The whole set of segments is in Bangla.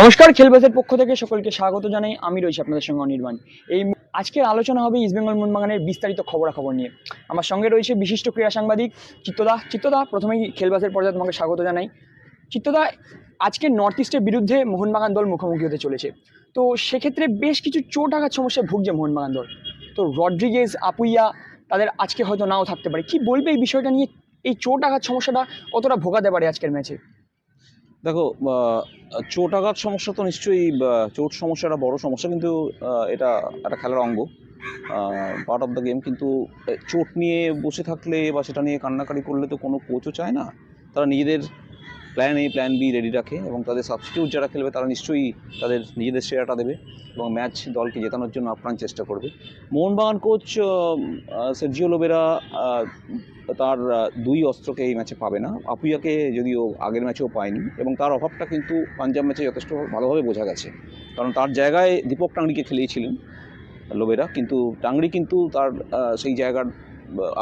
নমস্কার, খেলবাসের পক্ষ থেকে সকলকে স্বাগত জানাই। আমি রয়েছি আপনাদের সঙ্গে অনির্বাণ। এই আজকের আলোচনা হবে ইস্টবেঙ্গল মোহনবাগানের বিস্তারিত খবরাখবর নিয়ে। আমার সঙ্গে রয়েছে বিশিষ্ট ক্রীড়া সাংবাদিক চিত্তদা, প্রথমেই খেলবাসের পর্যায়ে তোমাকে স্বাগত জানাই। চিত্তদা, আজকে নর্থ ইস্টের বিরুদ্ধে মোহনবাগান দল মুখোমুখি হতে চলেছে। তো সেক্ষেত্রে বেশ কিছু চোট আঘাত সমস্যায় ভুগছে মোহনবাগান দল। তো রড্রিগেজ, আপুইয়া তাদের আজকে হয়তো নাও থাকতে পারে। কি বলবে এই বিষয়টা নিয়ে? এই চোট আঘাত সমস্যাটা কতটা ভোগাতে পারে আজকের ম্যাচে? দেখো, চোট আঘাত সমস্যা তো নিশ্চয়ই, চোট সমস্যাটা বড় সমস্যা, কিন্তু এটা একটা খেলার অঙ্গ, পার্ট অফ দ্য গেম। কিন্তু চোট নিয়ে বসে থাকলে বা সেটা নিয়ে কান্নাকাটি করলে তো কোনো কোচও চায় না। তারা নিজেদের plan A plan B ready রাখে এবং তাদের সাবস্টিটিউট যারা খেলবে তারা নিশ্চয়ই তাদের নিজেদের সেরাটা দেবে এবং ম্যাচ দলকে জেতানোর জন্য আপ্রাণ চেষ্টা করবে। মোহনবাগান কোচ সের্জিও লোবেরা তার দুই অস্ত্রকে এই ম্যাচে পাবে না। আপুইয়াকে যদিও আগের ম্যাচেও পায়নি এবং তার অভাবটা কিন্তু পাঞ্জাব ম্যাচে যথেষ্ট ভালোভাবে বোঝা গেছে, কারণ তার জায়গায় দীপক টাংরিকে খেলিয়েছিলেন লোবেরা, কিন্তু টাংরি কিন্তু তার সেই জায়গার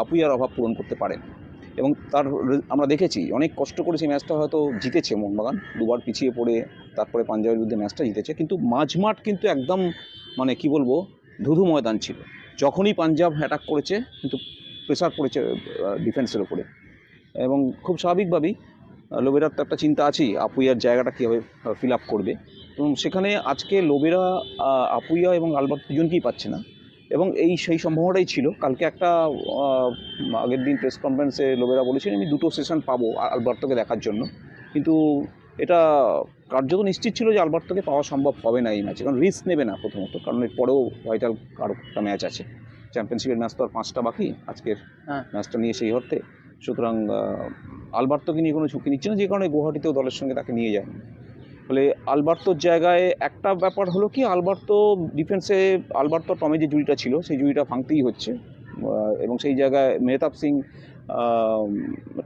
আপুইয়ার অভাব পূরণ করতে পারেন এবং তার আমরা দেখেছি অনেক কষ্ট করে সেই ম্যাচটা হয়তো জিতেছে মোহনবাগান, দুবার পিছিয়ে পড়ে তারপরে পাঞ্জাবের বিরুদ্ধে ম্যাচটা জিতেছে, কিন্তু মাঝমাঠ কিন্তু একদম মানে কি বলবো, ধুধু ময়দান ছিল। যখনই পাঞ্জাব অ্যাটাক করেছে কিন্তু প্রেসার পড়েছে ডিফেন্সের ওপরে এবং খুব স্বাভাবিকভাবেই লোবেরার তো একটা চিন্তা আছেই আপুইয়ার জায়গাটা কীভাবে ফিল আপ করবে। এবং সেখানে আজকে লোবেরা আপুইয়া এবং আলবার্ট দুজনকেই পাচ্ছে না এবং সেই সম্ভাবনাটাই ছিল। কালকে একটা আগের দিন প্রেস কনফারেন্সে লোবেরা বলেছিলেন আমি দুটো সেশন পাবো আলবার্তোকে দেখার জন্য, কিন্তু এটা কার্যত নিশ্চিত ছিল যে আলবার্তোকে পাওয়া সম্ভব হবে না এই ম্যাচে, কারণ রিস্ক নেবে না প্রথমত, কারণ এর পরেও ভাইটাল আরও একটা ম্যাচ আছে, চ্যাম্পিয়নশিপের ম্যাচ তো আর 5টা বাকি আজকের ম্যাচটা নিয়ে সেই অর্থে। সুতরাং আলবার্তোকে নিয়ে কোনো ঝুঁকি নিচ্ছে না, যে কারণে গুয়াহাটিতেও দলের সঙ্গে তাকে নিয়ে যায়। ফলে আলবার্তোর জায়গায় একটা ব্যাপার হলো কি, আলবার্তো ডিফেন্সে আলবার্তো টমে যে জুড়িটা ছিল সেই জুড়িটা ভাঙতেই হচ্ছে এবং সেই জায়গায় মেহতাব সিং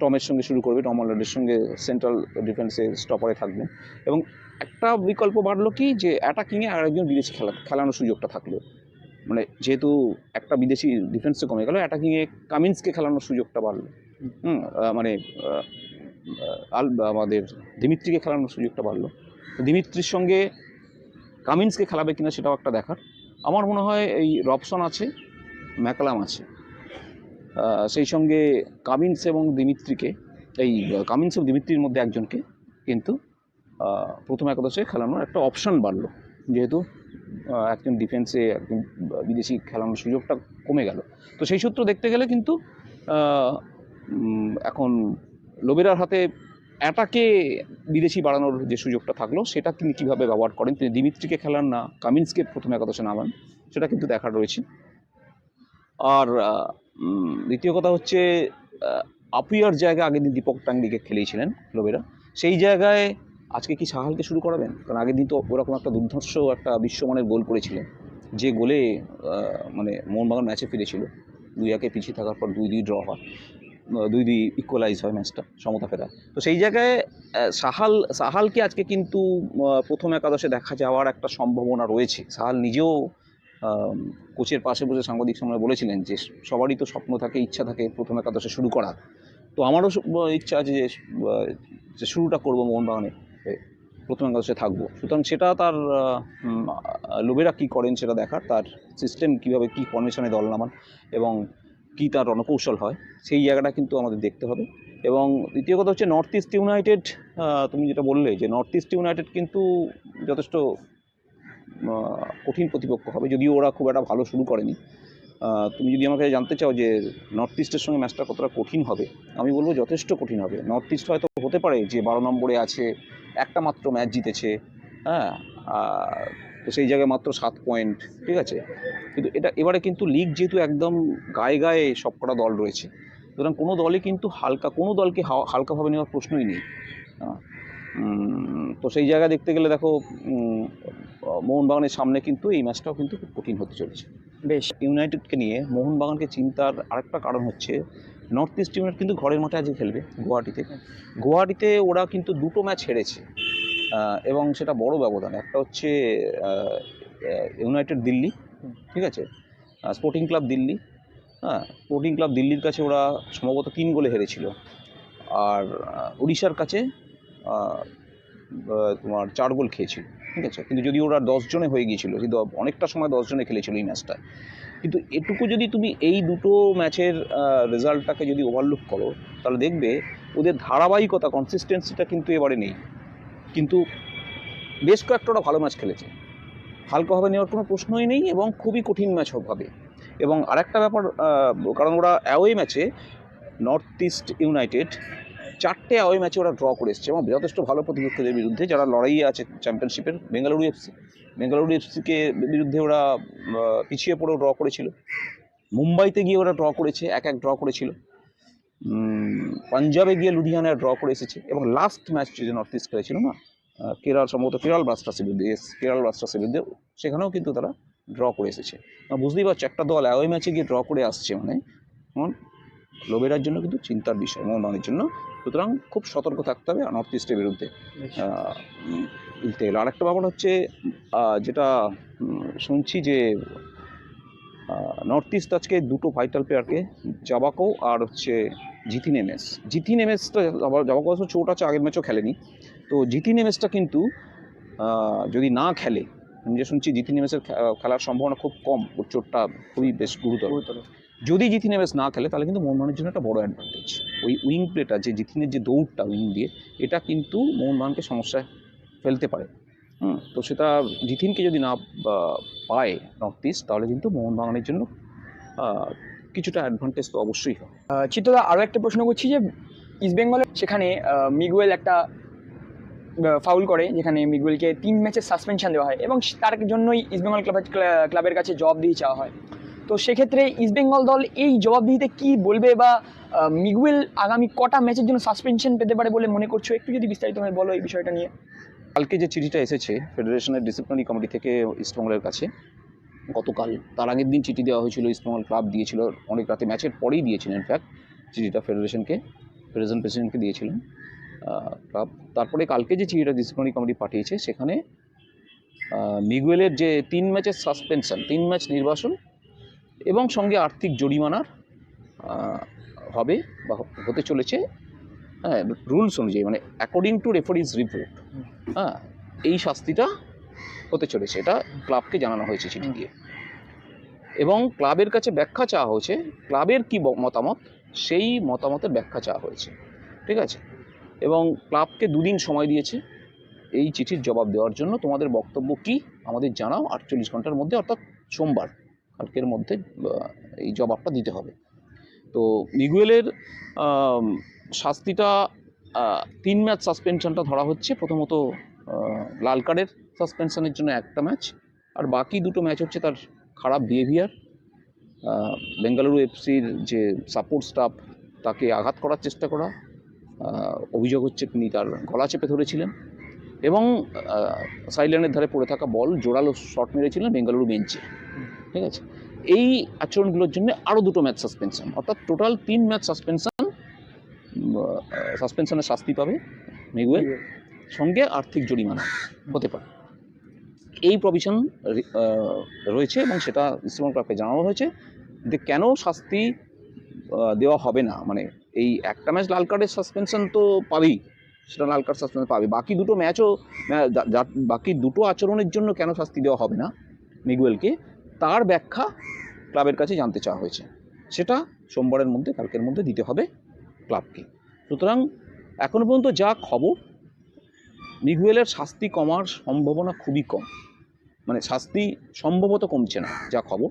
টমের সঙ্গে শুরু করবে, টম অলরেডের সঙ্গে সেন্ট্রাল ডিফেন্সে স্টপারে থাকবে এবং একটা বিকল্প বাড়লো কি, যে অ্যাটাকিংয়ে আর একজন বিদেশি খেলানোর সুযোগটা থাকলো, মানে যেহেতু একটা বিদেশি ডিফেন্সে কমে গেল, অ্যাটাকিংয়ে কামিন্সকে খেলানোর সুযোগটা বাড়লো। মানে আমাদের দিমিত্রিকে খেলানোর সুযোগটা বাড়লো। দিমিত্রির সঙ্গে কামিন্সকে খেলাবে কিনা সেটাও একটা দেখার। আমার মনে হয় এই রবসন আছে, ম্যাকালাম আছে, সেই সঙ্গে কামিন্স এবং দিমিত্রিকে, এই কামিন্স এবং দিমিত্রির মধ্যে একজনকে কিন্তু প্রথম একাদশে খেলানোর একটা অপশান বাড়লো, যেহেতু একজন ডিফেন্সে একজন বিদেশি খেলানোর সুযোগটা কমে গেল। তো সেই সূত্র দেখতে গেলে কিন্তু এখন লোবেরার হাতে অ্যাটাকে বিদেশি বাড়ানোর যে সুযোগটা থাকলো সেটা তিনি কীভাবে ব্যবহার করেন, তিনি দিমিত্রিকে খেলান না কামিন্সকে প্রথম একাদশে নামান, সেটা কিন্তু দেখার রয়েছে। আর দ্বিতীয় কথা হচ্ছে, আপুইয়ার জায়গায় আগের দিন দীপক টাংরিকে খেলিয়েছিলেন লোবেরা, সেই জায়গায় আজকে কি সাহালকে শুরু করাবেন? কারণ আগের দিন তো ওরকম একটা দুর্ধর্ষ একটা বিশ্বমানের গোল করেছিলেন, যে গোলে মানে মোহনবাগান ম্যাচে ফিরেছিল, 2-1 পিছিয়ে থাকার পর 2-2 ড্র হয়, 2-2 ইকুয়ালাইজ হয় ম্যাচটা, সমতা ফেরা। তো সেই জায়গায় সাহালকে আজকে কিন্তু প্রথম একাদশে দেখা যাওয়ার একটা সম্ভাবনা রয়েছে। সাহাল নিজেও কোচের পাশে বসে সাংবাদিক সম্মেলনে বলেছিলেন যে সবারই তো স্বপ্ন থাকে, ইচ্ছা থাকে প্রথম একাদশে শুরু করার, তো আমারও ইচ্ছা আছে যে শুরুটা করবো মোহনবাগানে, প্রথম একাদশে থাকবো। সুতরাং সেটা তার লোবেরা কী করেন সেটা দেখার, তার সিস্টেম কীভাবে, কী ফরমেশনে দল নামান এবং কী তার রণকৌশল হয়, সেই জায়গাটা কিন্তু আমাদের দেখতে হবে। এবং দ্বিতীয় কথা হচ্ছে নর্থ ইস্ট ইউনাইটেড, তুমি যেটা বললে যে নর্থ ইস্ট ইউনাইটেড কিন্তু যথেষ্ট কঠিন প্রতিপক্ষ হবে, যদিও ওরা খুব একটা ভালো শুরু করেনি। তুমি যদি আমাকে জানতে চাও যে নর্থ ইস্টের সঙ্গে ম্যাচটা কতটা কঠিন হবে, আমি বলবো যথেষ্ট কঠিন হবে। নর্থ ইস্ট হয়তো হতে পারে যে 12 নম্বরে আছে, একটা মাত্র ম্যাচ জিতেছে, হ্যাঁ, তো সেই জায়গায় মাত্র 7 পয়েন্ট, ঠিক আছে, কিন্তু এবারে কিন্তু লিগ যেহেতু একদম গায়ে গায়ে সবকটা দল রয়েছে, সুতরাং কোনো দলই কিন্তু কোনো দলকে হালকাভাবে নেওয়ার প্রশ্নই নেই। তো সেই জায়গায় দেখতে গেলে দেখো, মোহনবাগানের সামনে কিন্তু এই ম্যাচটাও কিন্তু খুব কঠিন হতে চলেছে। বেশ, ইউনাইটেডকে নিয়ে মোহনবাগানকে চিন্তার আরেকটা কারণ হচ্ছে, নর্থ ইস্ট ইউনাইটেড কিন্তু ঘরের মাঠে আজকে খেলবে গুয়াহাটিতে ওরা কিন্তু 2টো ম্যাচ হেরেছে এবং সেটা বড় ব্যবধান। একটা হচ্ছে ইউনাইটেড দিল্লি, ঠিক আছে, sporting club Delhi, sporting club দিল্লির কাছে ওরা সম্ভবত 3 গোলে হেরেছিল, আর উড়িষ্যার কাছে তোমার 4 গোল খেয়েছিল, ঠিক আছে, কিন্তু যদি ওরা 10 জনে হয়ে গিয়েছিল, কিন্তু অনেকটা সময় 10 জনে খেলেছিল এই ম্যাচটা। কিন্তু এটুকু যদি তুমি এই দুটো ম্যাচের রেজাল্টটাকে যদি ওভারলুক করো, তাহলে দেখবে ওদের ধারাবাহিকতা, কনসিস্টেন্সিটা কিন্তু এবারে নেই। কিন্তু বেশ কয়েকটা ওরা ভালো ম্যাচ খেলেছে, হালকাভাবে নেওয়ার কোনো প্রশ্নই নেই, এবং খুবই কঠিন ম্যাচ হবে। এবং আরেকটা ব্যাপার, কারণ ওরা অ্যাওয়ে ম্যাচে নর্থ ইস্ট ইউনাইটেড 4টে অ্যাওয়ে ম্যাচে ওরা ড্র করে এসছে, এবং যথেষ্ট ভালো প্রতিপক্ষদের বিরুদ্ধে যারা লড়াইয়ে আছে চ্যাম্পিয়নশিপের। বেঙ্গালুরু এফসিকে বিরুদ্ধে ওরা পিছিয়ে পড়েও ড্র করেছিল, মুম্বাইতে গিয়ে ওরা ড্র করেছে, 1-1 ড্র করেছিল, পাঞ্জাবে গিয়ে লুধিয়ানায় ড্র করে এসেছে, এবং লাস্ট ম্যাচ যে নর্থ ইস্ট খেলেছিল না, সম্ভবত কেরল ব্লাস্টার্সের বিরুদ্ধে, সেখানেও কিন্তু তারা ড্র করে এসেছে। বুঝতেই পারছো, একটা দল অ্যাওয়ে ম্যাচে গিয়ে ড্র করে আসছে মানে লোবেরার জন্য কিন্তু চিন্তার বিষয় মোহনবাগানের জন্য। সুতরাং খুব সতর্ক থাকতে হবে নর্থ ইস্টের বিরুদ্ধে খেলতে গেলে। আরেকটা ব্যাপার হচ্ছে, যেটা শুনছি যে নর্থ ইস্ট আজকে দুটো ভাইটাল প্লেয়ারকে, জাবাকো আর হচ্ছে জিতিন এমএসটা, জাবাকো চোট আছে, আগের ম্যাচও খেলেনি। তো জিতিন এমএসটা কিন্তু যদি না খেলে, আমি যে শুনছি জিতিন এমএসের খেলার সম্ভাবনা খুব কম, ওর চোটটা খুবই বেশ গুরুতর। যদি জিতিন এমএস না খেলে তাহলে কিন্তু মোহনবাগানের জন্য একটা বড় অ্যাডভান্টেজ। ওই উইং প্লেটা, যে জিতিনের যে দৌড়টা উইং দিয়ে, এটা কিন্তু মোহনবাগানকে সমস্যায় ফেলতে পারে। তো সেটা জিতিনকে যদি না পায় নর্থ ইস্ট, তাহলে কিন্তু মোহনবাগানের জন্য কিছুটা অ্যাডভান্টেজ তো অবশ্যই হবে। চিত্তদা, আরও একটা প্রশ্ন করছি যে ইস্টবেঙ্গলের সেখানে মিগুয়েল একটা ফাউল করে, যেখানে মিগুয়েলকে 3 ম্যাচের সাসপেনশন দেওয়া হয়, এবং তার জন্যই ইস্টবেঙ্গল ক্লাবের কাছে জবাবদিহি চাওয়া হয়। তো সেক্ষেত্রে ইস্টবেঙ্গল দল এই জবাবদিহিতে কি বলবে, বা মিগুয়েল আগামী কটা ম্যাচের জন্য সাসপেনশন পেতে পারে বলে মনে করছো? একটু যদি বিস্তারিতভাবে বলো এই বিষয়টা নিয়ে। কালকে যে চিঠিটা এসেছে ফেডারেশনের ডিসিপ্লিনারি কমিটি থেকে ইস্টবেঙ্গলের কাছে, গতকাল, তার আগের দিন চিঠি দেওয়া হয়েছিল, ইস্টবেঙ্গল ক্লাব দিয়েছিল, অনেক রাতে ম্যাচের পরেই দিয়েছিলেন ইনফ্যাক্ট চিঠিটা ফেডারেশন প্রেসিডেন্টকে দিয়েছিলেন ক্লাব। তারপরে কালকে যে চিঠিটা ডিসিপ্লিনারি কমিটি পাঠিয়েছে, সেখানে মিগুয়েলের যে 3 ম্যাচের সাসপেনশন, 3 ম্যাচ নির্বাসন এবং সঙ্গে আর্থিক জরিমানার হবে বা হতে চলেছে, হ্যাঁ, রুলস অনুযায়ী, মানে অ্যাকর্ডিং টু রেফারিজ রিপোর্ট, হ্যাঁ, এই শাস্তিটা হতে চলেছে। এটা ক্লাবকে জানানো হয়েছে চিঠি দিয়ে, এবং ক্লাবের কাছে ব্যাখ্যা চাওয়া হয়েছে, ক্লাবের কি মতামত, সেই মতামতের ব্যাখ্যা চাওয়া হয়েছে, ঠিক আছে। এবং ক্লাবকে 2 দিন সময় দিয়েছে এই চিঠির জবাব দেওয়ার জন্য। তোমাদের বক্তব্য কি আমাদের জানাও, 48 ঘন্টার মধ্যে, অর্থাৎ সোমবার, কালকের মধ্যে এই জবাবটা দিতে হবে। তো মিগুয়েলের শাস্তিটা 3 ম্যাচ সাসপেনশনটা ধরা হচ্ছে। প্রথমত লাল কার্ডের সাসপেনশনের জন্য 1টা ম্যাচ, আর বাকি 2টো ম্যাচ হচ্ছে তার খারাপ বিহেভিয়ার, বেঙ্গালুরু এফসির যে সাপোর্ট স্টাফ তাকে আঘাত করার চেষ্টা করা, অভিযোগ হচ্ছে তিনি তার গলা চেপে ধরেছিলেন, এবং সাইডলাইনের ধারে পড়ে থাকা বল জোরালো শট মেরেছিলেন বেঙ্গালুরু বেঞ্চে, ঠিক আছে। এই আচরণগুলোর জন্য আরও 2টো ম্যাচ সাসপেনশন, অর্থাৎ টোটাল 3 ম্যাচ সাসপেনশনের শাস্তি পাবে মিগুয়েল, সঙ্গে আর্থিক জরিমানা হতে পারে। এই প্রভিশন রয়েছে, এবং সেটা ইস্টবেঙ্গল ক্লাবকে জানানো হয়েছে যে কেন শাস্তি দেওয়া হবে না। মানে এই 1টা ম্যাচ লাল কার্ডের সাসপেনশন তো পাবেই, সেটা লাল কার্ড সাসপেনশন পাবে, বাকি 2টো ম্যাচও, বাকি 2টো আচরণের জন্য কেন শাস্তি দেওয়া হবে না মিগুয়েলকে, তার ব্যাখ্যা ক্লাবের কাছে জানতে চাওয়া হয়েছে। সেটা সোমবারের মধ্যে, কালকের মধ্যে দিতে হবে ক্লাবকে। সুতরাং এখনও পর্যন্ত যা খবর, মিগুয়েলের শাস্তি কমার সম্ভাবনা খুবই কম, মানে শাস্তি সম্ভবত কমছে না যা খবর,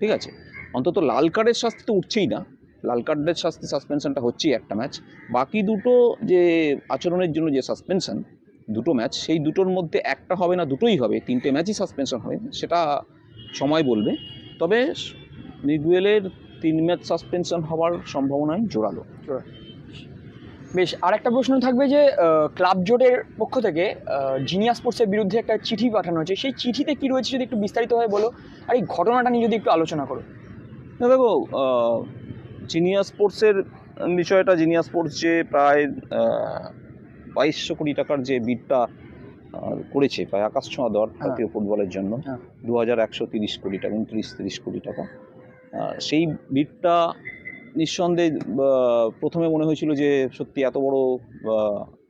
ঠিক আছে। অন্তত লাল কার্ডের শাস্তি তো উঠছেই না, লাল কার্ডের শাস্তি সাসপেনশনটা হচ্ছেই 1টা ম্যাচ, বাকি 2টো যে আচরণের জন্য যে সাসপেনশন 2টো ম্যাচ, সেই 2টোর মধ্যে 1টা হবে না 2টোই হবে, 3টে ম্যাচই সাসপেনশন হবে, সেটা সময় বলবে। তবে মিগুয়েলের 3 ম্যাচ সাসপেনশন হওয়ার সম্ভাবনাই জোরালো। বেশ, আরেকটা প্রশ্ন থাকবে যে ক্লাব জোটের পক্ষ থেকে জিনিয়া স্পোর্টসের বিরুদ্ধে একটা চিঠি পাঠানো হয়েছে, সেই চিঠিতে কি রয়েছে যদি একটু বিস্তারিতভাবে বলো, আর এই ঘটনাটা নিয়ে যদি একটু আলোচনা করো। না দেখো, জিনিয়া স্পোর্টসের বিষয়টা, জিনিয়া স্পোর্টস যে প্রায় 2200 কোটি টাকার যে বিডটা করেছে, প্রায় আকাশ ছোঁয়া দর ভারতীয় ফুটবলের জন্য, 2130 কোটি টাকা, 29-30 কোটি টাকা, সেই বিডটা নিঃসন্দেহে প্রথমে মনে হয়েছিল যে সত্যি এত বড়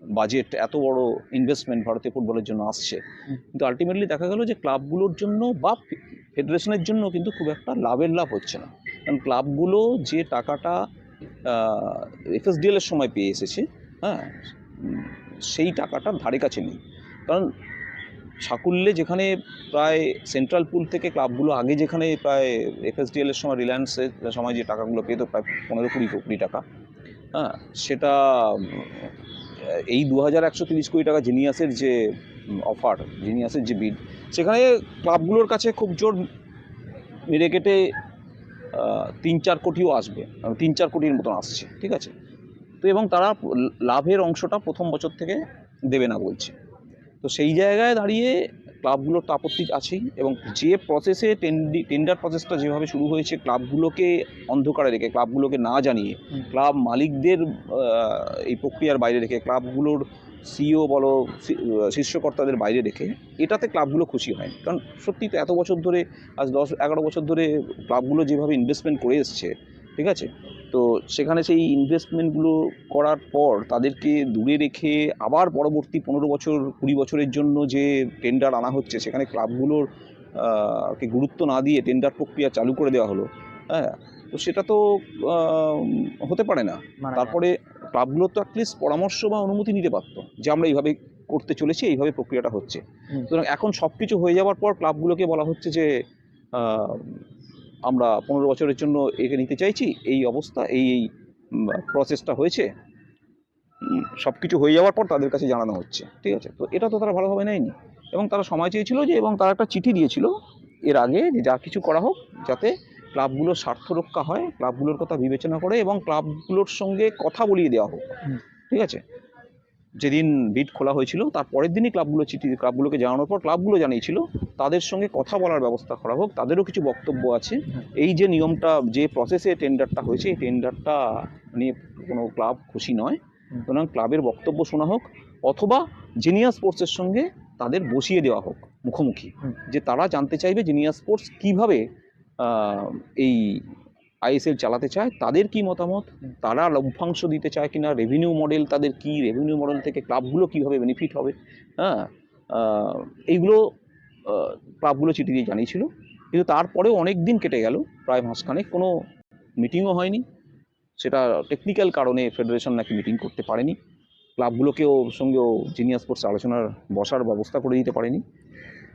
বাজেট, এত বড় ইনভেস্টমেন্ট ভারতীয় ফুটবলের জন্য আসছে, কিন্তু আলটিমেটলি দেখা গেল যে ক্লাবগুলোর জন্য বা ফেডারেশনের জন্য কিন্তু খুব একটা লাভ হচ্ছে না। কারণ ক্লাবগুলো যে টাকাটা এফএসডিএল এর সময় পেয়ে এসেছে, হ্যাঁ, সেই টাকাটার ধারে কাছে নেই। কারণ সাকুল্যে যেখানে প্রায় সেন্ট্রাল পুল থেকে ক্লাবগুলো আগে যেখানে প্রায় এফএসডিএল এর সময়, রিলায়েন্সের সময় যে টাকাগুলো পেত প্রায় 15-20 কোটি টাকা, হ্যাঁ, সেটা এই 2130 কোটি টাকা জিনিয়াসের যে অফার, জিনিয়াসের যে বিড, সেখানে ক্লাবগুলোর কাছে খুব জোর মেরে কেটে 3-4 কোটিও আসবে, 3-4 কোটির মতন আসছে, ঠিক আছে। তো এবং তারা লাভের অংশটা প্রথম বছর থেকে দেবে না বলছে। তো সেই জায়গায় দাঁড়িয়ে ক্লাবগুলোর তো আপত্তি আছেই, এবং যে প্রসেসে টেন্ডার প্রসেসটা যেভাবে শুরু হয়েছে, ক্লাবগুলোকে অন্ধকারে রেখে, ক্লাবগুলোকে না জানিয়ে, ক্লাব মালিকদের এই প্রক্রিয়ার বাইরে রেখে, ক্লাবগুলোর সিইও বলো, শীর্ষকর্তাদের বাইরে রেখে, এটাতে ক্লাবগুলো খুশি হয়। কারণ সত্যি তো এত বছর ধরে, আজ 10-11 বছর ধরে ক্লাবগুলো যেভাবে ইনভেস্টমেন্ট করে এসছে, ঠিক আছে, তো সেখানে সেই ইনভেস্টমেন্টগুলো করার পর তাদেরকে দূরে রেখে আবার পরবর্তী 15-20 বছরের জন্য যে টেন্ডার আনা হচ্ছে, সেখানে ক্লাবগুলোর কে গুরুত্ব না দিয়ে টেন্ডার প্রক্রিয়া চালু করে দেওয়া হলো, হ্যাঁ, তো সেটা তো হতে পারে না। তারপরে ক্লাবগুলোর তো অ্যাটলিস্ট পরামর্শ বা অনুমতি নিতে পারতো যে আমরা এইভাবে করতে চলেছি, এইভাবে প্রক্রিয়াটা হচ্ছে। সুতরাং এখন সব কিছু হয়ে যাওয়ার পর ক্লাবগুলোকে বলা হচ্ছে যে আমরা 15 বছরের জন্য একে নিতে চাইছি, এই অবস্থা, এই প্রসেসটা হয়েছে, সব কিছু হয়ে যাওয়ার পর তাদের কাছে জানানো হচ্ছে, ঠিক আছে। তো এটা তো তারা ভালোভাবে নেয়নি, এবং তারা সময় চেয়েছিল যে, এবং তারা একটা চিঠি দিয়েছিল এর আগে যে যা কিছু করা হোক যাতে ক্লাবগুলোর স্বার্থ রক্ষা হয়, ক্লাবগুলোর কথা বিবেচনা করে এবং ক্লাবগুলোর সঙ্গে কথা বলিয়ে দেওয়া হোক, ঠিক আছে। যেদিন বিড খোলা হয়েছিল তার পরের দিনই ক্লাবগুলোকে জানানোর পর ক্লাবগুলো জানিয়েছিল তাদের সঙ্গে কথা বলার ব্যবস্থা করা হোক, তাদেরও কিছু বক্তব্য আছে। এই যে নিয়মটা, যে প্রসেসে টেন্ডারটা হয়েছে, এই টেন্ডারটা নিয়ে কোনো ক্লাব খুশি নয়, সুতরাং ক্লাবের বক্তব্য শোনা হোক, অথবা জিনিয়াস স্পোর্টসের সঙ্গে তাদের বসিয়ে দেওয়া হোক মুখোমুখি, যে তারা জানতে চাইবে জিনিয়াস স্পোর্টস কীভাবে এই আইএসএল চালাতে চায়, তাদের কি মতামত, তারা লভ্যাংশ দিতে চায় কিনা, রেভিনিউ মডেল তাদের কি, রেভিনিউ মডেল থেকে ক্লাবগুলো কীভাবে বেনিফিট হবে, হ্যাঁ, এইগুলো ক্লাবগুলো চিঠি দিয়ে জানিয়েছিল। কিন্তু তারপরেও অনেক দিন কেটে গেল, প্রায় মাসখানেক, কোনো মিটিংও হয়নি। সেটা টেকনিক্যাল কারণে ফেডারেশন নাকি মিটিং করতে পারেনি, ক্লাবগুলোকেও সঙ্গেও জিনিয়াস স্পোর্টস আলোচনার বসার ব্যবস্থা করে দিতে পারেনি।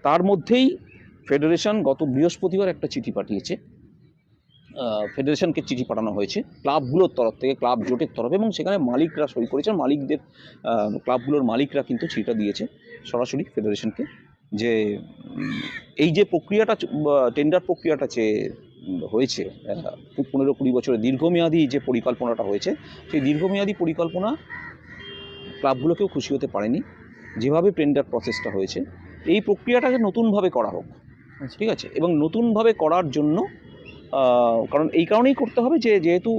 তার মধ্যেই ফেডারেশন গত বৃহস্পতিবার একটা চিঠি পাঠিয়েছে, ফেডারেশনকে চিঠি পাঠানো হয়েছে ক্লাবগুলোর তরফ থেকে, ক্লাব জোটের তরফে, এবং সেখানে মালিকরা সই করেছেন। মালিকদের, ক্লাবগুলোর মালিকরা কিন্তু চিঠিটা দিয়েছে সরাসরি ফেডারেশনকে, যে এই যে প্রক্রিয়াটা, টেন্ডার প্রক্রিয়াটা যে হয়েছে 15-20 বছরের দীর্ঘমেয়াদী যে পরিকল্পনাটা হয়েছে, সেই দীর্ঘমেয়াদী পরিকল্পনা ক্লাবগুলোকেও খুশি হতে পারেনি। যেভাবে টেন্ডার প্রসেসটা হয়েছে, এই প্রক্রিয়াটাকে নতুনভাবে করা হোক, ঠিক আছে। এবং নতুনভাবে করার জন্য, কারণ এই কারণেই করতে হবে যে যেহেতু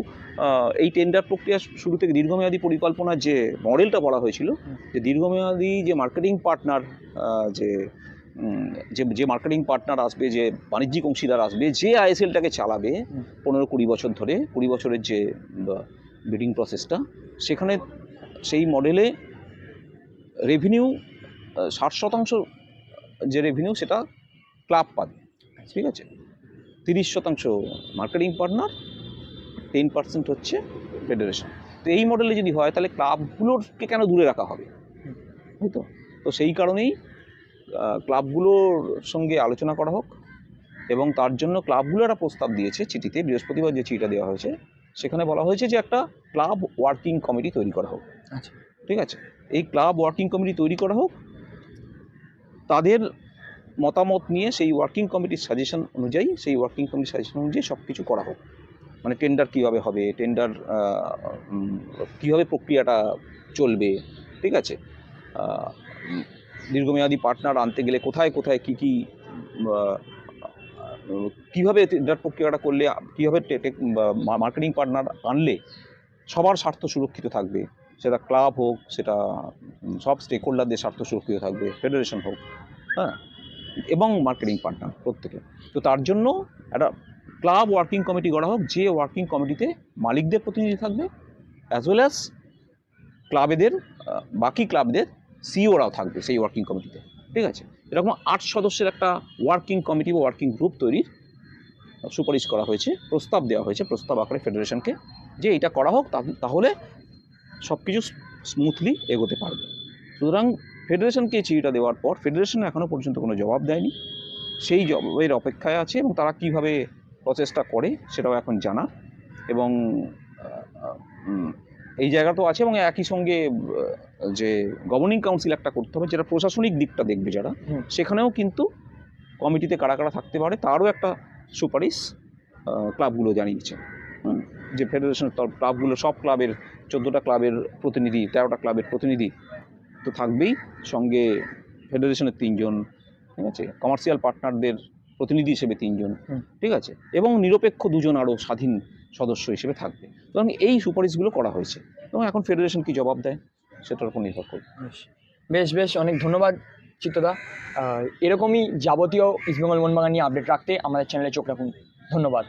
এই টেন্ডার প্রক্রিয়া শুরু থেকে দীর্ঘমেয়াদী পরিকল্পনার যে মডেলটা বলা হয়েছিল, যে দীর্ঘমেয়াদী যে মার্কেটিং পার্টনার, যে মার্কেটিং পার্টনার আসবে, যে বাণিজ্যিক অংশীদার আসবে, যে আইএসএলটাকে চালাবে 15-20 বছর ধরে, 20 বছরের যে বিডিং প্রসেসটা, সেখানে সেই মডেলে রেভিনিউ 60% যে রেভিনিউ সেটা ক্লাব পাবে, ঠিক আছে। 30% মার্কেটিং পার্টনার, 10% হচ্ছে ফেডারেশন। তো এই মডেলে যদি হয় তাহলে ক্লাবগুলোরকে কেন দূরে রাখা হবে, তাই তো। তো সেই কারণেই ক্লাবগুলোর সঙ্গে আলোচনা করা হোক, এবং তার জন্য ক্লাবগুলো একটা প্রস্তাব দিয়েছে চিঠিতে, বৃহস্পতিবার যে চিঠিটা দেওয়া হয়েছে সেখানে বলা হয়েছে যে একটা ক্লাব ওয়ার্কিং কমিটি তৈরি করা হোক, আচ্ছা, ঠিক আছে। এই ক্লাব ওয়ার্কিং কমিটি তৈরি করা হোক, তাদের মতামত নিয়ে সেই ওয়ার্কিং কমিটির সাজেশন অনুযায়ী, সব কিছু করা হোক। মানে টেন্ডার কীভাবে হবে, টেন্ডার কীভাবে প্রক্রিয়াটা চলবে, ঠিক আছে। দীর্ঘমেয়াদী পার্টনার আনতে গেলে কোথায় কোথায় কী কী, কীভাবে টেন্ডার প্রক্রিয়াটা করলে, কীভাবে মার্কেটিং পার্টনার আনলে সবার স্বার্থ সুরক্ষিত থাকবে, সেটা ক্লাব হোক, সেটা সব স্টেক হোল্ডারদের স্বার্থ সুরক্ষিত থাকবে, ফেডারেশন হোক, হ্যাঁ, এবং মার্কেটিং পার্টনার প্রত্যেকে। তো তার জন্য একটা ক্লাব ওয়ার্কিং কমিটি করা হোক, যে ওয়ার্কিং কমিটিতে মালিকদের প্রতিনিধি থাকবে, অ্যাজ ওয়েল অ্যাজ ক্লাবেদের বাকি ক্লাবদের সিইওরাও থাকবে সেই ওয়ার্কিং কমিটিতে, ঠিক আছে। এরকম 8 সদস্যের একটা ওয়ার্কিং কমিটি বা ওয়ার্কিং গ্রুপ তৈরির সুপারিশ করা হয়েছে, প্রস্তাব দেওয়া হয়েছে প্রস্তাব আকারে ফেডারেশনকে, যে এটা করা হোক, তাহলে সব কিছু স্মুথলি এগোতে পারবে। সুতরাং ফেডারেশনকে চিঠিটা দেওয়ার পর ফেডারেশন এখনও পর্যন্ত কোনো জবাব দেয়নি, সেই জবাবের অপেক্ষায় আছে, এবং তারা কীভাবে প্রসেসটা করে সেটাও এখন জানার, এবং এই জায়গা তো আছে। এবং একই সঙ্গে যে গভর্নিং কাউন্সিল একটা করতে হবে, যেটা প্রশাসনিক দিকটা দেখবে যারা, সেখানেও কিন্তু কমিটিতে কারা কারা থাকতে পারে তারও একটা সুপারিশ ক্লাবগুলো জানিয়েছে। যে ফেডারেশনের ক্লাবগুলো, সব ক্লাবের 14টা ক্লাবের প্রতিনিধি, 13টা ক্লাবের প্রতিনিধি তো থাকবেই, সঙ্গে ফেডারেশনের 3 জন, ঠিক আছে, কমার্শিয়াল পার্টনারদের প্রতিনিধি হিসেবে 3 জন, ঠিক আছে, এবং নিরপেক্ষ 2 জন আরও স্বাধীন সদস্য হিসেবে থাকবে। সুতরাং এই সুপারিশগুলো করা হয়েছে, এবং এখন ফেডারেশন কি জবাব দেয় সেটার উপর নির্ভর করবে। বেশ বেশ, অনেক ধন্যবাদ চিত্তদা। এরকমই যাবতীয় ইস্টবেঙ্গল মোহনবাগান নিয়ে আপডেট রাখতে আমাদের চ্যানেলে চোখ রাখুন। ধন্যবাদ।